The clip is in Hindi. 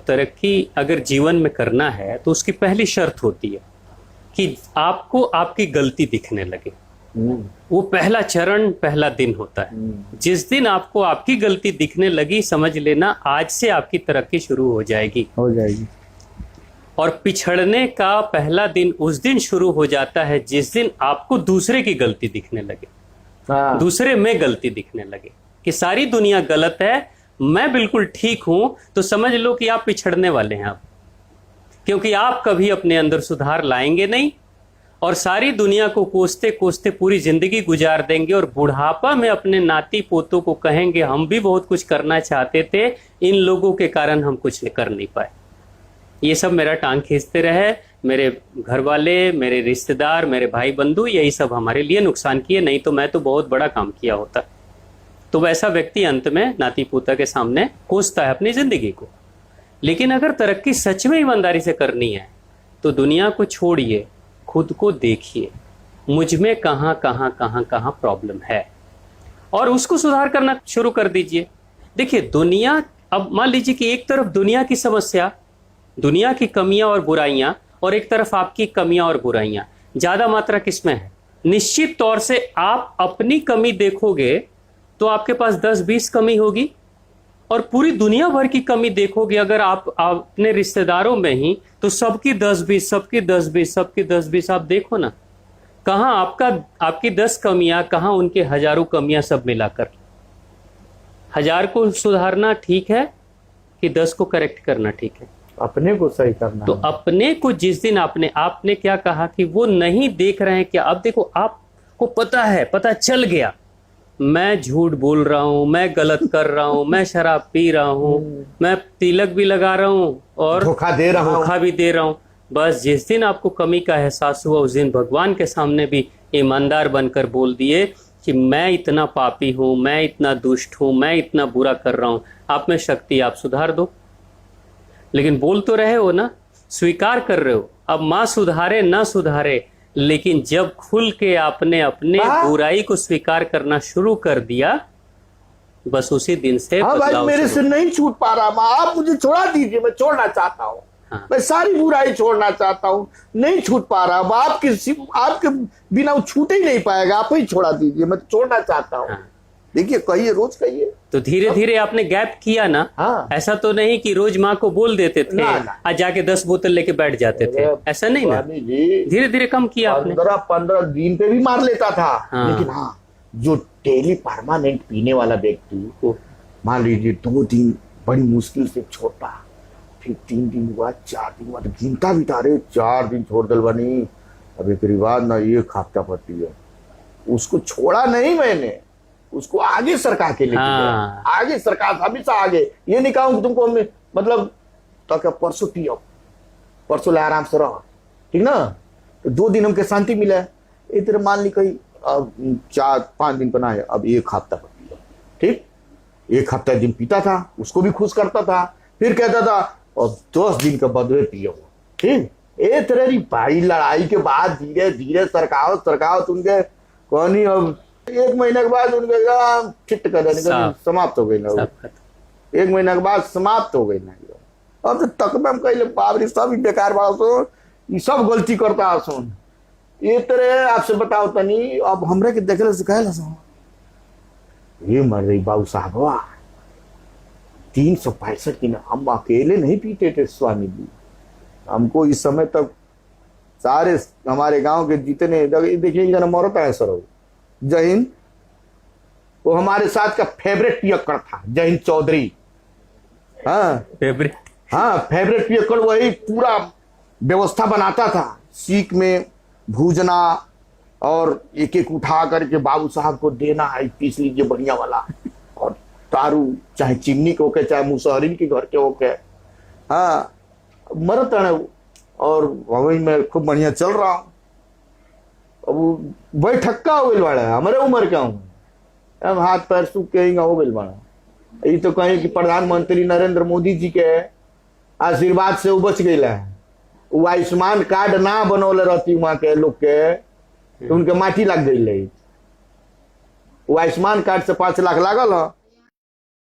तरक्की अगर जीवन में करना है तो उसकी पहली शर्त होती है कि आपको आपकी गलती दिखने लगे। वो पहला चरण, पहला दिन होता है। जिस दिन आपको आपकी गलती दिखने लगी, समझ लेना आज से आपकी तरक्की शुरू हो जाएगी। और पिछड़ने का पहला दिन उस दिन शुरू हो जाता है जिस दिन आपको दूसरे की गलती दिखने लगे, दूसरे में गलती दिखने लगे कि सारी दुनिया गलत है, मैं बिल्कुल ठीक हूं, तो समझ लो कि आप पिछड़ने वाले हैं आप, क्योंकि आप कभी अपने अंदर सुधार लाएंगे नहीं और सारी दुनिया को कोसते कोसते पूरी जिंदगी गुजार देंगे और बुढ़ापा में अपने नाती पोतों को कहेंगे हम भी बहुत कुछ करना चाहते थे, इन लोगों के कारण हम कुछ कर नहीं पाए। ये सब मेरा टांग खींचते रहे, मेरे घर वाले, मेरे रिश्तेदार, मेरे भाई बंधु, यही सब हमारे लिए नुकसान किए, नहीं तो मैं तो बहुत बड़ा काम किया होता। तो वैसा व्यक्ति अंत में नाती पोता के सामने कोसता है अपनी जिंदगी को। लेकिन अगर तरक्की सच में ईमानदारी से करनी है तो दुनिया को छोड़िए, खुद को देखिए, मुझ में कहाँ कहाँ कहाँ कहाँ प्रॉब्लम है और उसको सुधार करना शुरू कर दीजिए। देखिए दुनिया, अब मान लीजिए कि एक तरफ दुनिया की समस्या, दुनिया की कमियां और बुराइयां, और एक तरफ आपकी कमियां और बुराइयां, ज्यादा मात्रा किसमें है? निश्चित तौर से आप अपनी कमी देखोगे तो आपके पास 10-20 कमी होगी और पूरी दुनिया भर की कमी देखोगे अगर आप अपने रिश्तेदारों में ही, तो सबकी 10-20, सबकी 10-20, सबकी 10-20, आप देखो ना कहां आपकी 10 कमियां, कहां उनके हजारों कमियां सब मिलाकर। 1000 को सुधारना ठीक है कि 10 को करेक्ट करना ठीक है? अपने को सही करना। तो अपने को जिस दिन आपने क्या कहा कि वो नहीं देख रहे हैं क्या? अब देखो आपको पता है, पता चल गया मैं झूठ बोल रहा हूँ, मैं गलत कर रहा हूँ, मैं शराब पी रहा हूँ, मैं तिलक भी लगा रहा हूँ और धोखा भी दे रहा हूँ। बस जिस दिन आपको कमी का एहसास हुआ उस दिन भगवान के सामने भी ईमानदार बनकर बोल दिए कि मैं इतना पापी हूँ, मैं इतना दुष्ट हूँ, मैं इतना बुरा कर रहा हूँ, आप में शक्ति, आप सुधार दो। लेकिन बोल तो रहे हो ना, स्वीकार कर रहे हो। अब माँ सुधारे ना सुधारे, लेकिन जब खुल के आपने अपने बुराई को स्वीकार करना शुरू कर दिया, बस उसी दिन से भाई मेरे से नहीं छूट पा रहा माँ, आप मुझे छोड़ा दीजिए, मैं छोड़ना चाहता हूँ। मैं सारी बुराई छोड़ना चाहता हूँ, नहीं छूट पा रहा। आपके बिना वो छूट ही नहीं पाएगा, आप ही छोड़ा दीजिए, मैं छोड़ना चाहता हूँ। देखिए कहिए, रोज कहिए। तो धीरे धीरे आपने गैप किया ना। ऐसा तो नहीं कि रोज माँ को बोल देते थे आज जाके 10 बोतल लेके बैठ जाते थे, ऐसा नहीं ना, धीरे धीरे कम किया आपने। 15 दिन पे भी मार लेता था। लेकिन जो डेली परमानेंट पीने वाला व्यक्ति को मान लीजिए 2 दिन बड़ी मुश्किल से छोड़ता, फिर 3 दिन हुआ, 4 दिन हुआ, तो गिनता भी था, 4 दिन छोड़ दल बनी, अब एक रिवाज ना ये खापता पड़ती है। उसको छोड़ा नहीं मैंने, उसको आगे सरकार के लिए आगे सरकार हमेशा आगे। ये नहीं कहूँ तुमको मतलब तो क्या परसों पियो, परसों ले आराम से रहो, ठीक ना। तो 2 दिन हमके शांति मिला, इधर मान ली कहीं 4-5 दिन बना है, अब 1 हफ्ता पर पियो, ठीक। 1 हफ्ता दिन पीता था, उसको भी खुश करता था, फिर कहता था और 10 दिन के बदले पियो, ठीक। एक तरह भाई लड़ाई के बाद धीरे धीरे सरकावत उनके कहानी। अब 1 महीने के बाद उनके चिट्ट कर समाप्त हो गई ना, 1 महीने के बाद समाप्त हो गई ना। अब तो तक में हम कह बाबरी सब बेकार बड़ा सो, ये सब गलती करता सुन। ये तरह आपसे बताओ तनी, अब हमरे के देखे सिखाए सो ये मर रही बाबू साहब, 365 दिन हम अकेले नहीं पीते थे स्वामी जी। हमको इस समय तक सारे हमारे गांव के जितने, देखिए जना मरता है सर जय हिंद, वो हमारे साथ का फेवरेट पियक्कड़ था, जय हिंद चौधरी। फेवरेट पियक्कड़, वही पूरा व्यवस्था बनाता था, सीख में भूजना और एक एक उठा करके बाबू साहब को देना है, पीस लीजिए बढ़िया वाला, और तारू चाहे चिमनी के होके चाहे मुसहरिन के घर के होके, मरत है। और वही मैं खूब बढ़िया चल रहा हूँ। अब वही ठक्का हो गई बाड़ा, हमारे उम्र का हूँ, अब हाथ पैर सूख के हो गई बाड़ा। ये तो कहें कि प्रधानमंत्री नरेंद्र मोदी जी के आशीर्वाद से वो बच गई है। वो आयुष्मान कार्ड ना बनौले रहती वहां के लोग के, तो उनके माटी लग गई। वो आयुष्मान कार्ड से 5 लाख लागल है,